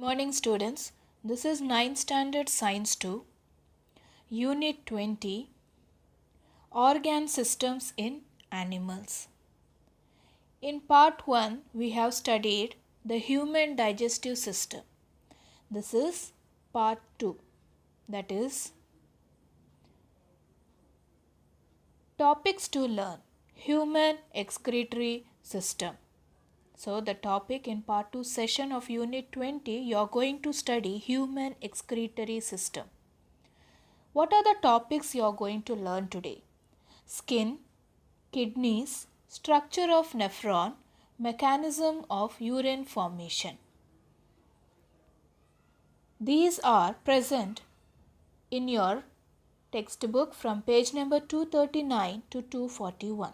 Morning students, this is 9th standard science 2, unit 20, organ systems in animals. In part 1 we have studied the human digestive system. This is part 2, that is topics to learn, human excretory system. So the topic in part 2 session of unit 20, you are going to study human excretory system. What are the topics you are going to learn today? Skin, kidneys, structure of nephron, mechanism of urine formation. These are present in your textbook from page number 239 to 241.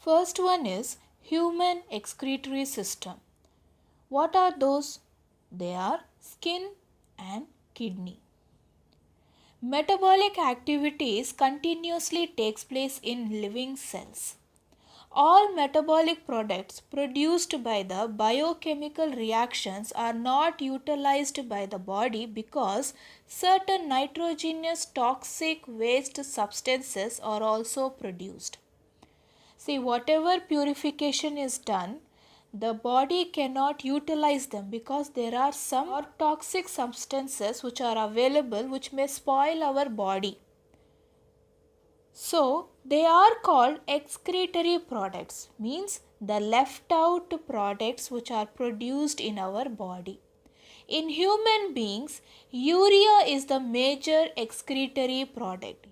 First one is human excretory system. What are those? They are skin and kidney. Metabolic activities continuously takes place in living cells. All metabolic products produced by the biochemical reactions are not utilized by the body because certain nitrogenous toxic waste substances are also produced. See, whatever purification is done, the body cannot utilize them because there are some toxic substances which are available which may spoil our body. So, they are called excretory products, means the left out products which are produced in our body. In human beings, urea is the major excretory product.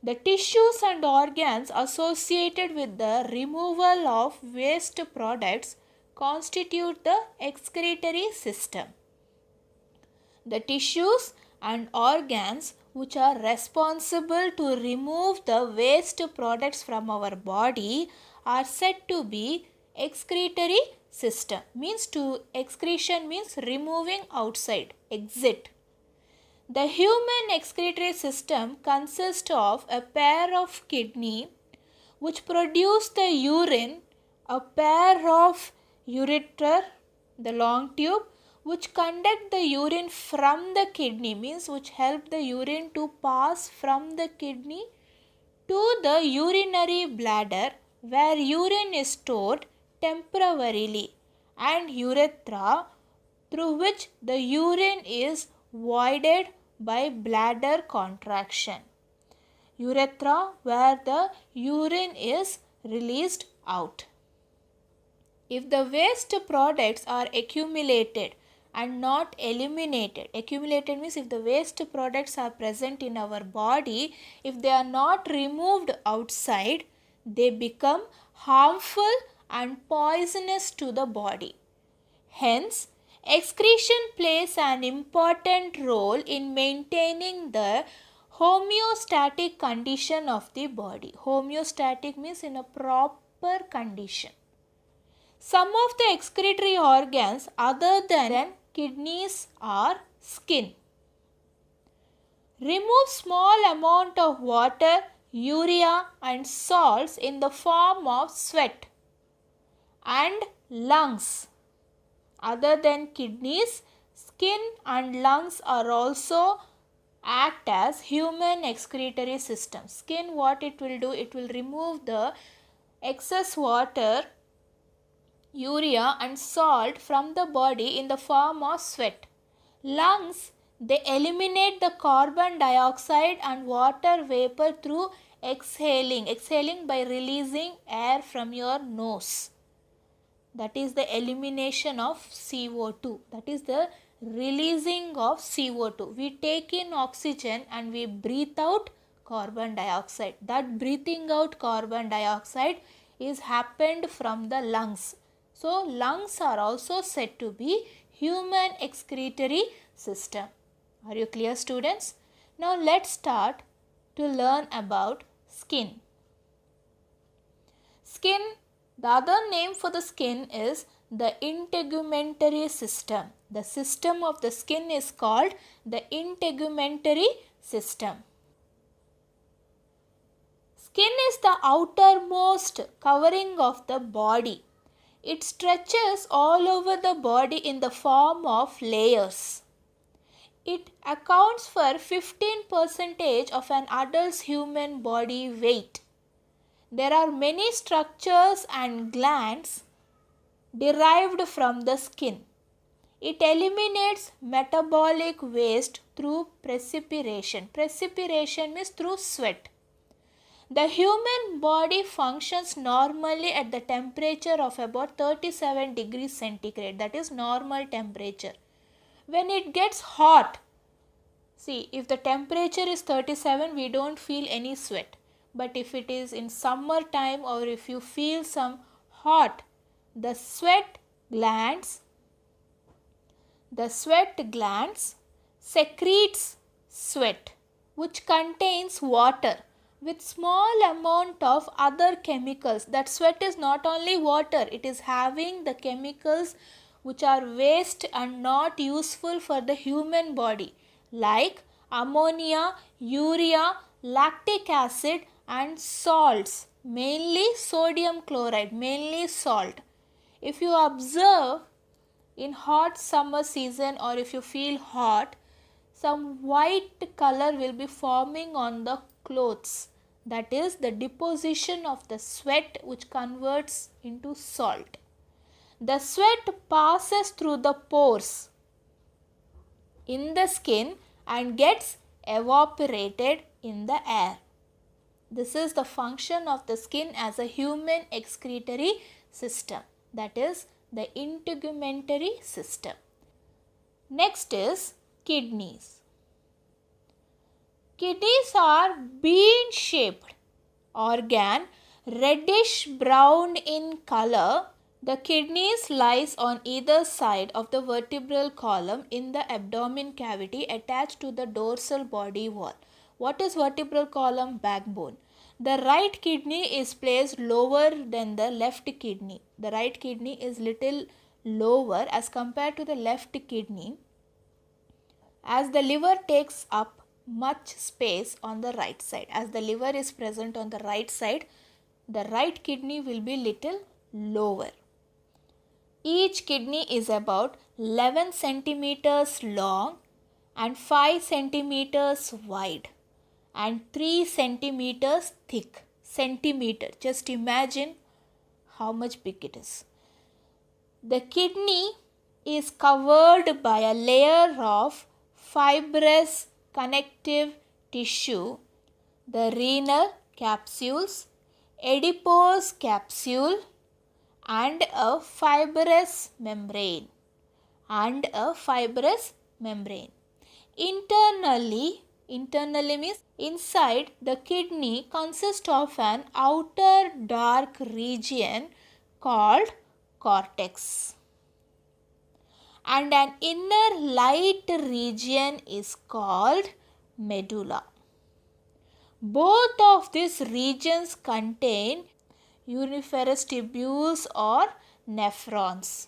The tissues and organs associated with the removal of waste products constitute the excretory system. The tissues and organs which are responsible to remove the waste products from our body are said to be excretory system. Excretion means removing outside, exit. The human excretory system consists of a pair of kidney which produce the urine, a pair of ureter, the long tube, which conduct the urine from the kidney, means which help the urine to pass from the kidney to the urinary bladder where urine is stored temporarily, and urethra through which the urine is voided by bladder contraction. Urethra where the urine is released out. If the waste products are accumulated and not eliminated, accumulated means if the waste products are present in our body, if they are not removed outside, they become harmful and poisonous to the body. Hence, excretion plays an important role in maintaining the homeostatic condition of the body. Homeostatic means in a proper condition. Some of the excretory organs other than kidneys are skin. Remove small amount of water, urea and salts in the form of sweat, and lungs. Other than kidneys, skin and lungs are also act as human excretory system. Skin, what it will do? It will remove the excess water, urea and salt from the body in the form of sweat. Lungs, they eliminate the carbon dioxide and water vapor through exhaling by releasing air from your nose. That is the elimination of CO2. That is the releasing of CO2. We take in oxygen and we breathe out carbon dioxide. That breathing out carbon dioxide is happened from the lungs. So, lungs are also said to be human excretory system. Are you clear, students? Now, let's start to learn about skin. Skin, the other name for the skin is the integumentary system. The system of the skin is called the integumentary system. Skin is the outermost covering of the body. It stretches all over the body in the form of layers. It accounts for 15% of an adult's human body weight. There are many structures and glands derived from the skin. It eliminates metabolic waste through precipitation. Precipitation means through sweat. The human body functions normally at the temperature of about 37 degrees centigrade. That is normal temperature. When it gets hot, see, if the temperature is 37, we don't feel any sweat. But if it is in summer time or if you feel some hot, the sweat glands secretes sweat, which contains water with small amount of other chemicals. That sweat is not only water, it is having the chemicals which are waste and not useful for the human body, like ammonia, urea, lactic acid and salts, mainly sodium chloride, mainly salt. If you observe in hot summer season or if you feel hot, some white color will be forming on the clothes. That is the deposition of the sweat which converts into salt. The sweat passes through the pores in the skin and gets evaporated in the air. This is the function of the skin as a human excretory system, that is the integumentary system. Next is kidneys. Kidneys are bean-shaped organ, reddish brown in color. The kidneys lies on either side of the vertebral column in the abdomen cavity attached to the dorsal body wall. What is vertebral column? Backbone. The right kidney is placed lower than the left kidney. The right kidney is little lower as compared to the left kidney, as the liver takes up much space on the right side. As the liver is present on the right side, the right kidney will be little lower. Each kidney is about 11 centimeters long and 5 centimeters wide and 3 centimeters thick. Centimeter, just imagine how much big it is. The kidney is covered by a layer of fibrous connective tissue, the renal capsules, adipose capsule and a fibrous membrane. Internally means inside the kidney consists of an outer dark region called cortex and an inner light region is called medulla. Both of these regions contain uniferous tubules or nephrons.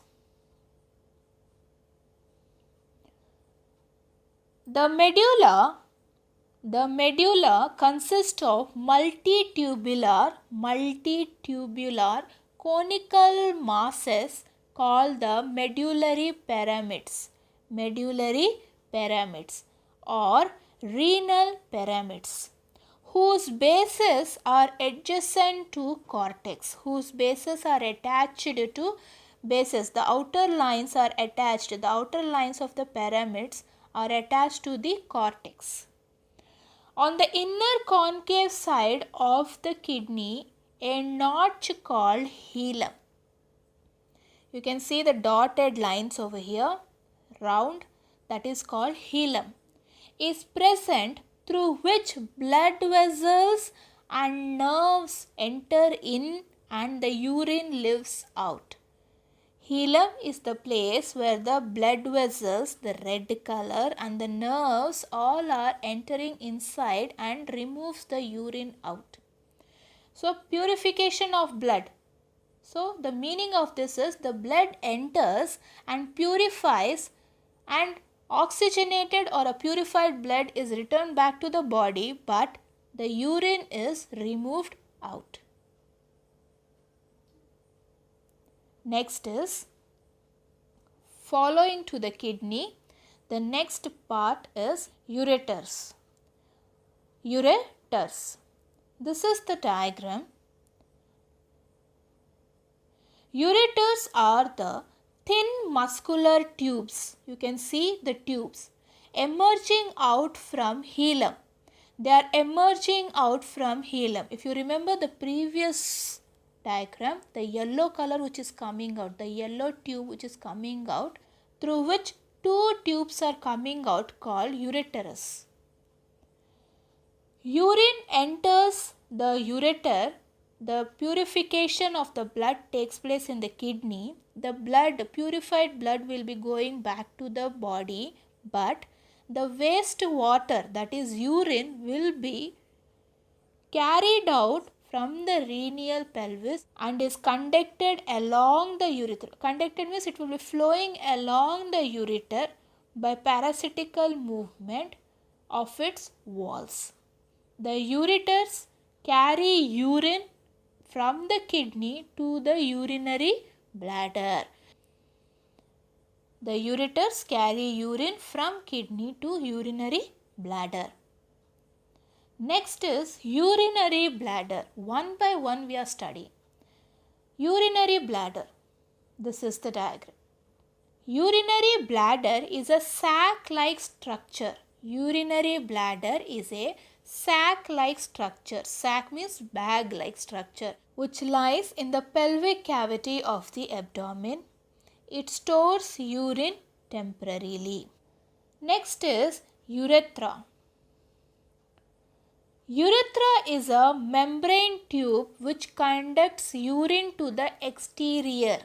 The medulla consists of multitubular conical masses called the medullary pyramids or renal pyramids, whose bases are adjacent to cortex, the outer lines are attached, the outer lines of the pyramids are attached to the cortex. On the inner concave side of the kidney, a notch called hilum. You can see the dotted lines over here, round, that is called hilum, is present, through which blood vessels and nerves enter in and the urine leaves out. Hilum is the place where the blood vessels, the red color, and the nerves all are entering inside and removes the urine out. So, purification of blood. So, the meaning of this is the blood enters and purifies, and oxygenated or a purified blood is returned back to the body, but the urine is removed out. Next is following to the kidney. The next part is ureters. Ureters. This is the diagram. Ureters are the thin muscular tubes. You can see the tubes emerging out from hilum. They are emerging out from hilum. If you remember the previous diagram, the yellow color which is coming out, the yellow tube which is coming out, through which two tubes are coming out, called ureterus. Urine enters the ureter. The purification of the blood takes place in the kidney. The purified blood will be going back to the body, but the waste water, that is urine, will be carried out from the renal pelvis and is conducted along the urethra. Conducted means it will be flowing along the ureter by parasitical movement of its walls. The ureters carry urine from the kidney to the urinary bladder. The ureters carry urine from kidney to urinary bladder. Next is urinary bladder. One by one we are studying. Urinary bladder. This is the diagram. Urinary bladder is a sac-like structure. Urinary bladder is a sac-like structure. Sac means bag-like structure, which lies in the pelvic cavity of the abdomen. It stores urine temporarily. Next is urethra. Urethra is a membrane tube which conducts urine to the exterior.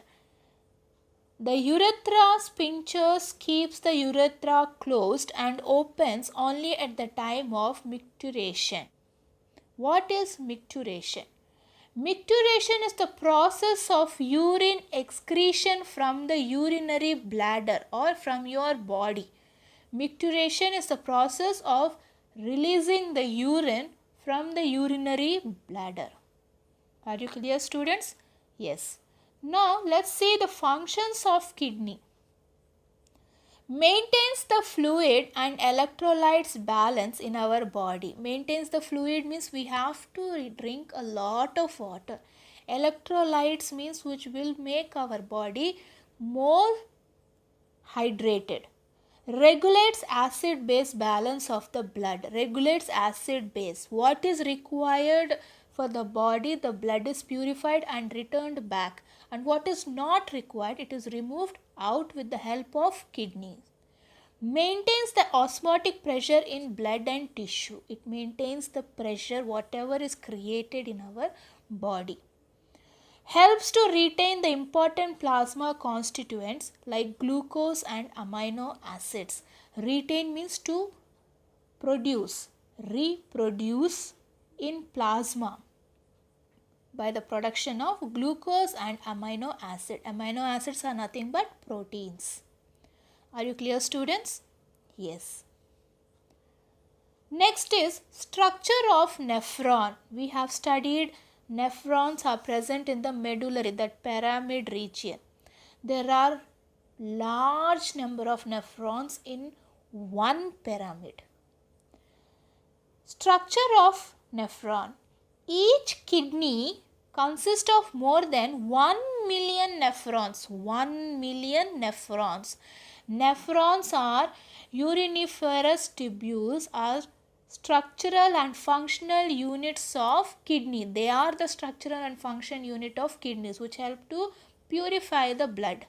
The urethra sphincter keeps the urethra closed and opens only at the time of micturition. What is micturition? Micturition is the process of urine excretion from the urinary bladder or from your body. Micturition is the process of releasing the urine from the urinary bladder. Are you clear, students? Yes. Now let's see the functions of kidney. Maintains the fluid and electrolytes balance in our body. Maintains the fluid means we have to drink a lot of water. Electrolytes means which will make our body more hydrated. Regulates acid-base balance of the blood. Regulates acid-base. What is required for the body? The blood is purified and returned back. And what is not required, it is removed out with the help of kidneys. Maintains the osmotic pressure in blood and tissue. It maintains the pressure whatever is created in our body. Helps to retain the important plasma constituents like glucose and amino acids. Retain means to produce, reproduce in plasma by the production of glucose and amino acid. Amino acids are nothing but proteins. Are you clear, students? Yes. Next is structure of nephron. We have studied nephrons are present in the medullary, that pyramid region. There are large number of nephrons in one pyramid. Structure of nephron. Each kidney consists of more than 1 million nephrons. 1 million nephrons. Nephrons are uriniferous tubules, are structural and functional units of kidney. They are the structural and function unit of kidneys which help to purify the blood.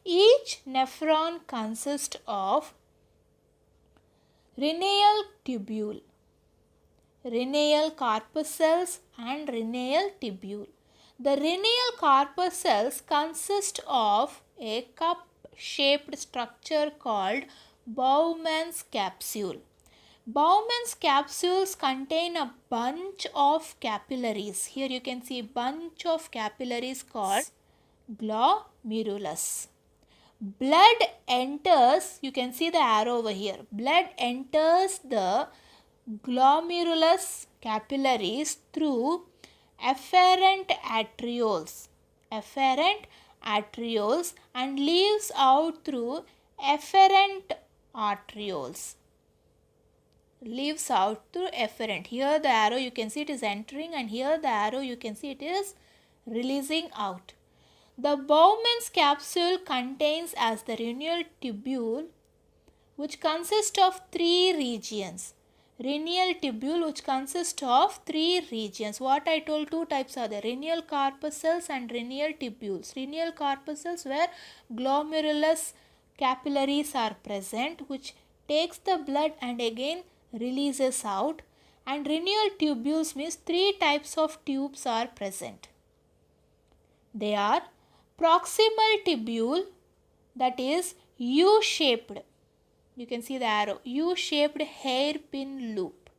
Each nephron consists of renal tubule, renal corpuscles and renal tubule. The renal corpuscles consist of a cup-shaped structure called Bowman's capsule. Bowman's capsules contain a bunch of capillaries. Here you can see a bunch of capillaries called glomerulus. Blood enters, you can see the arrow over here. Blood enters the glomerulus capillaries through afferent arterioles. Afferent arterioles and leaves out through efferent arterioles. Leaves out through efferent. Here the arrow you can see it is entering, and here the arrow you can see it is releasing out. The Bowman's capsule contains as the renal tubule, which consists of three regions. Renal tubule, which consists of three regions. What I told, two types are there: renal corpuscles and renal tubules. Renal corpuscles where glomerulus capillaries are present, which takes the blood and again releases out, and renal tubules means three types of tubes are present. They are proximal tubule, that is U-shaped. You can see the arrow, U-shaped hairpin loop.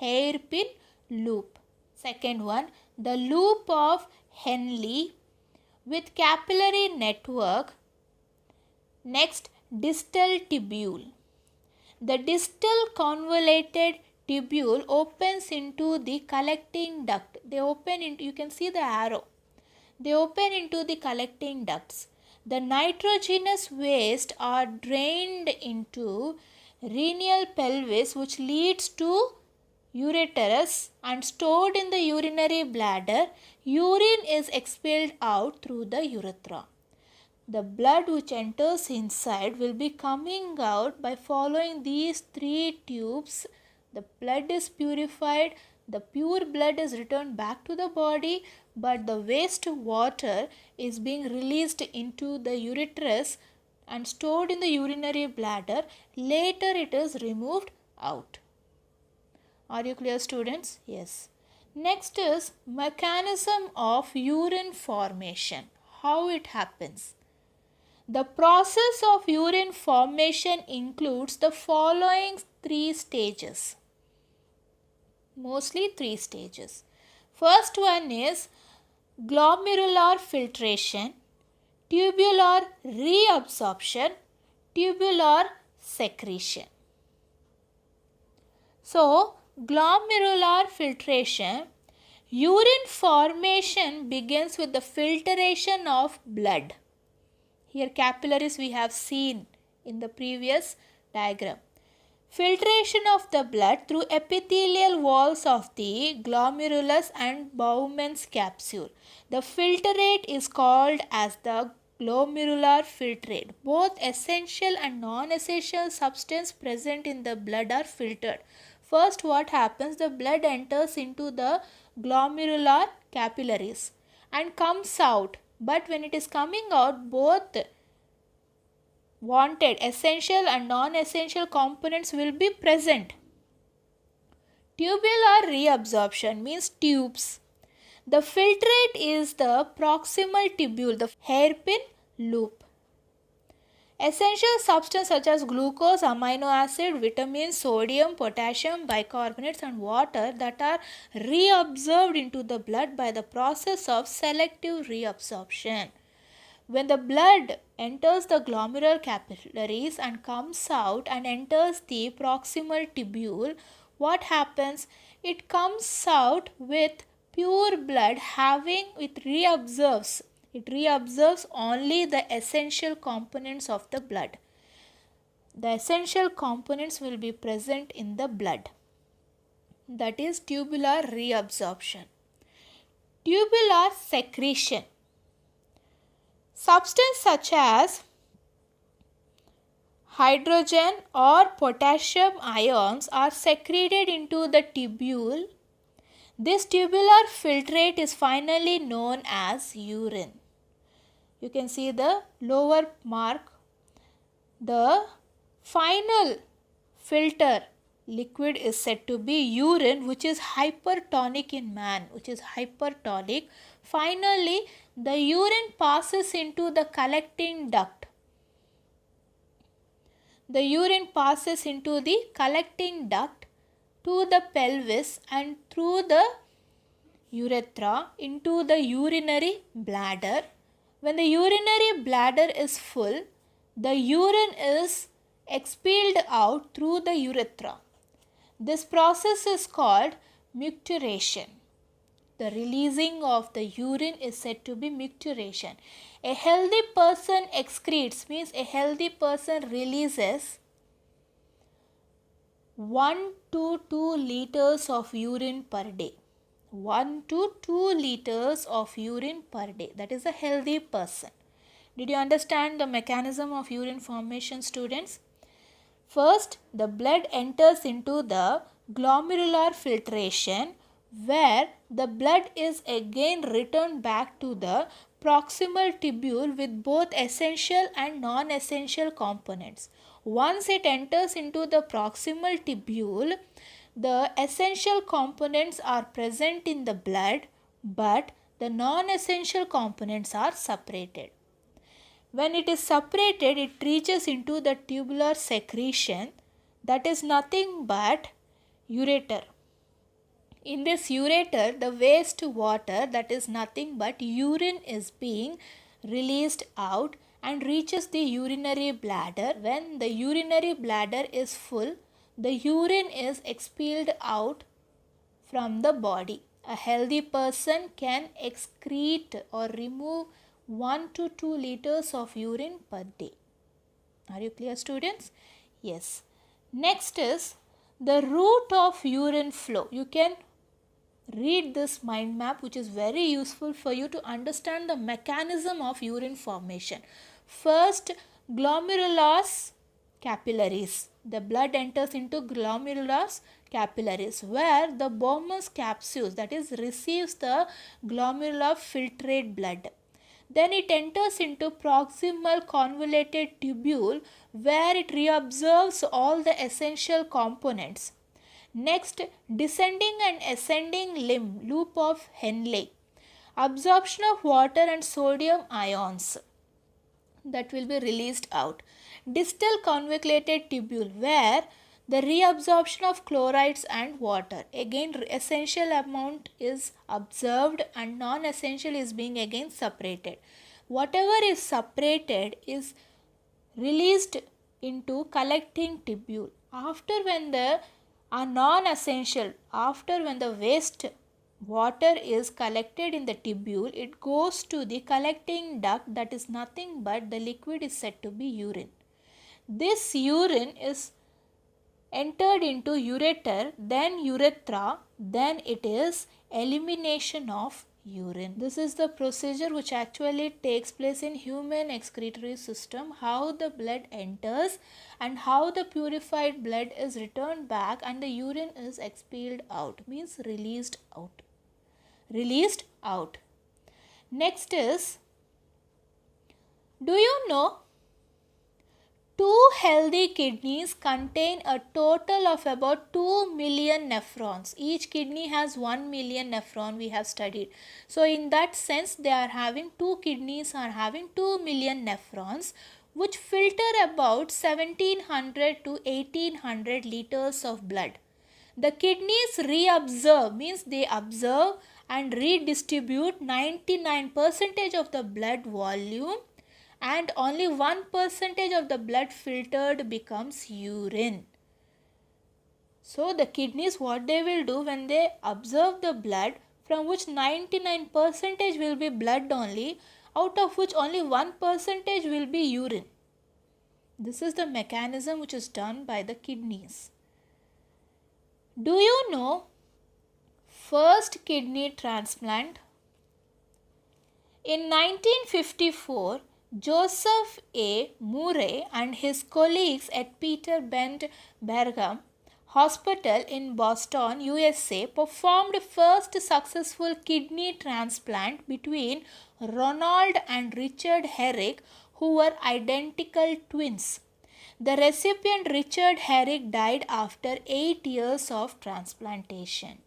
Hairpin loop. Second one, the loop of Henle with capillary network. Next, distal tubule. The distal convoluted tubule opens into the collecting duct. They open into, you can see the arrow. They open into the collecting ducts. The nitrogenous waste are drained into renal pelvis, which leads to ureterus and stored in the urinary bladder. Urine is expelled out through the urethra. The blood which enters inside will be coming out by following these three tubes. The blood is purified, the pure blood is returned back to the body, but the waste water is being released into the ureterus and stored in the urinary bladder. Later it is removed out. Are you clear, students? Yes. Next is mechanism of urine formation. How it happens? The process of urine formation includes the following three stages. Mostly three stages. First one is glomerular filtration, tubular reabsorption, tubular secretion. So, glomerular filtration, urine formation begins with the filtration of blood. Here capillaries we have seen in the previous diagram. Filtration of the blood through epithelial walls of the glomerulus and Bowman's capsule. The filtrate is called as the glomerular filtrate. Both essential and non-essential substances present in the blood are filtered. First, what happens? The blood enters into the glomerular capillaries and comes out. But when it is coming out, both wanted essential and non-essential components will be present. Tubular reabsorption means tubes. The filtrate is the proximal tubule, the hairpin loop. Essential substances such as glucose, amino acid, vitamins, sodium, potassium, bicarbonates and water that are reabsorbed into the blood by the process of selective reabsorption. When the blood enters the glomerular capillaries and comes out and enters the proximal tubule, what happens? It comes out with pure blood It reabsorbs only the essential components of the blood. The essential components will be present in the blood. That is tubular reabsorption. Tubular secretion. Substances such as hydrogen or potassium ions are secreted into the tubule. This tubular filtrate is finally known as urine. You can see the lower mark. The final filter liquid is said to be urine, which is hypertonic in man, Finally, the urine passes into the collecting duct. The urine passes into the collecting duct to the pelvis and through the urethra into the urinary bladder. When the urinary bladder is full, the urine is expelled out through the urethra. This process is called micturition. the releasing of the urine is said to be micturition. A healthy person excretes, means a healthy person releases 1 to 2 liters of urine per day. 1 to 2 liters of urine per day. That is a healthy person. Did you understand the mechanism of urine formation, students? First, the blood enters into the glomerular filtration, where the blood is again returned back to the proximal tubule with both essential and non-essential components. Once it enters into the proximal tubule, the essential components are present in the blood, but the non-essential components are separated. When it is separated, it reaches into the tubular secretion, that is nothing but ureter. In this ureter, the waste water, that is nothing but urine, is being released out and reaches the urinary bladder. When the urinary bladder is full, the urine is expelled out from the body. A healthy person can excrete or remove 1 to 2 liters of urine per day. Are you clear, students? Yes. Next is the route of urine flow. You can read this mind map, which is very useful for you to understand the mechanism of urine formation. First, glomerulus capillaries. The blood enters into glomerulus capillaries, where the Bowman's capsules, that is, receives the glomerular filtrate blood. Then it enters into proximal convoluted tubule, where it reabsorbs all the essential components. Next, descending and ascending limb, loop of Henle. Absorption of water and sodium ions, that will be released out. Distal convoluted tubule, where the reabsorption of chlorides and water. Again, essential amount is observed and non-essential is being again separated. Whatever is separated is released into collecting tubule. After when the non-essential, after when the waste water is collected in the tubule, it goes to the collecting duct, that is nothing but the liquid is said to be urine. This urine is entered into ureter, then urethra, then it is elimination of urine. This is the procedure which actually takes place in human excretory system, how the blood enters and how the purified blood is returned back and the urine is expelled out, means released out. Released out. Next is, do you know 2 healthy kidneys contain a total of about 2 million nephrons. Each kidney has 1 million nephron, we have studied. So in that sense, they are having 2 kidneys are having 2 million nephrons, which filter about 1700 to 1800 liters of blood. The kidneys reabsorb, means they observe and redistribute 99% of the blood volume, and only 1% of the blood filtered becomes urine. So the kidneys, what they will do, when they observe the blood, from which 99% will be blood only, out of which only 1% will be urine. This is the mechanism which is done by the kidneys. Do you know first kidney transplant? In 1954, Joseph A. Murray and his colleagues at Peter Bent Brigham Hospital in Boston, USA, performed first successful kidney transplant between Ronald and Richard Herrick, who were identical twins. The recipient, Richard Herrick, died after 8 years of transplantation.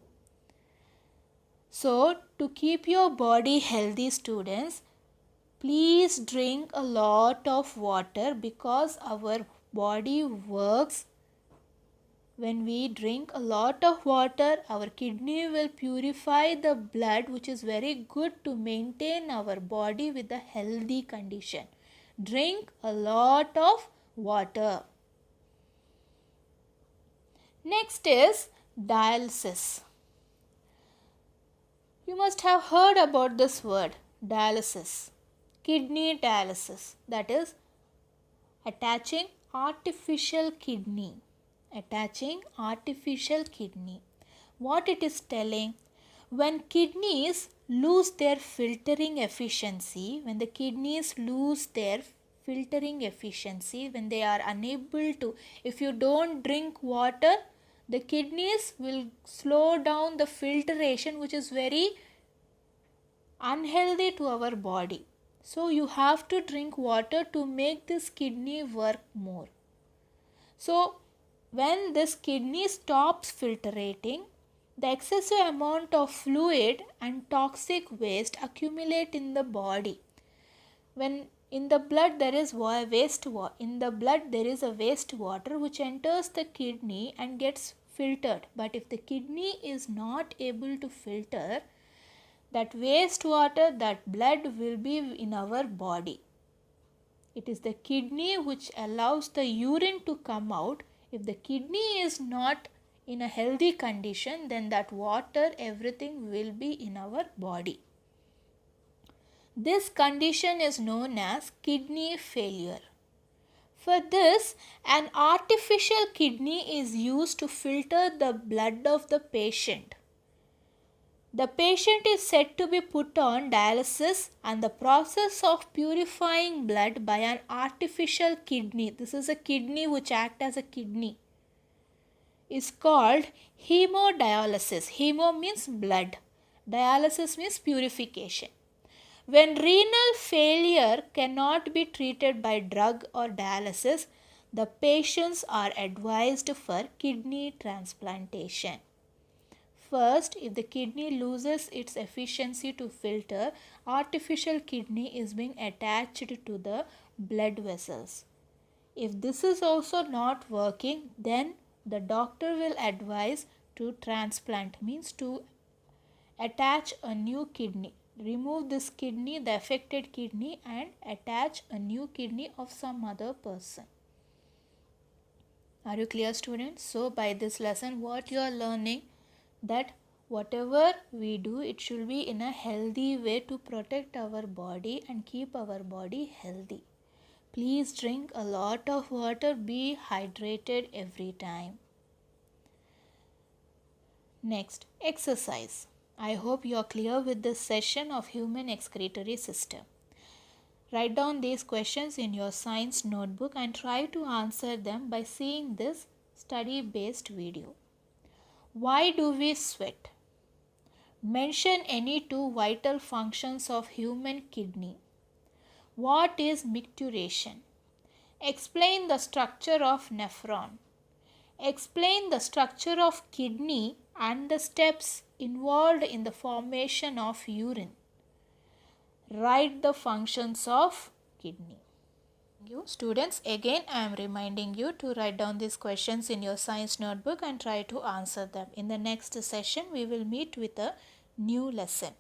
So, to keep your body healthy, students, please drink a lot of water, because our body works. When we drink a lot of water, our kidney will purify the blood, which is very good to maintain our body with a healthy condition. Drink a lot of water. Next is dialysis. You must have heard about this word, dialysis, kidney dialysis, that is attaching artificial kidney. Attaching artificial kidney. What it is telling, when kidneys lose their filtering efficiency, when the kidneys lose their filtering efficiency, when they are unable to, if you don't drink water, the kidneys will slow down the filtration, which is very unhealthy to our body. So you have to drink water to make this kidney work more. So when this kidney stops filtrating, the excessive amount of fluid and toxic waste accumulate in the body. When in the blood there is a waste water which enters the kidney and gets filtered. But if the kidney is not able to filter that waste water, that blood will be in our body. It is the kidney which allows the urine to come out. If the kidney is not in a healthy condition, then that water, everything will be in our body. This condition is known as kidney failure. For this, an artificial kidney is used to filter the blood of the patient. The patient is said to be put on dialysis, and the process of purifying blood by an artificial kidney, this is a kidney which acts as a kidney, is called hemodialysis. Hemo means blood. Dialysis means purification. When renal failure cannot be treated by drug or dialysis, the patients are advised for kidney transplantation. First, if the kidney loses its efficiency to filter, artificial kidney is being attached to the blood vessels. If this is also not working, then the doctor will advise to transplant, means to attach a new kidney. Remove this kidney, the affected kidney, and attach a new kidney of some other person. Are you clear, students? So by this lesson, what you are learning, that whatever we do, it should be in a healthy way to protect our body and keep our body healthy. Please drink a lot of water, be hydrated every time. Next, exercise. I hope you are clear with this session of human excretory system. Write down these questions in your science notebook and try to answer them by seeing this study-based video. Why do we sweat? Mention any two vital functions of human kidney. What is micturition? Explain the structure of nephron. Explain the structure of kidney and the steps involved in the formation of urine. Write the functions of kidney. You students, again I am reminding you to write down these questions in your science notebook and try to answer them. In the next session we will meet with a new lesson.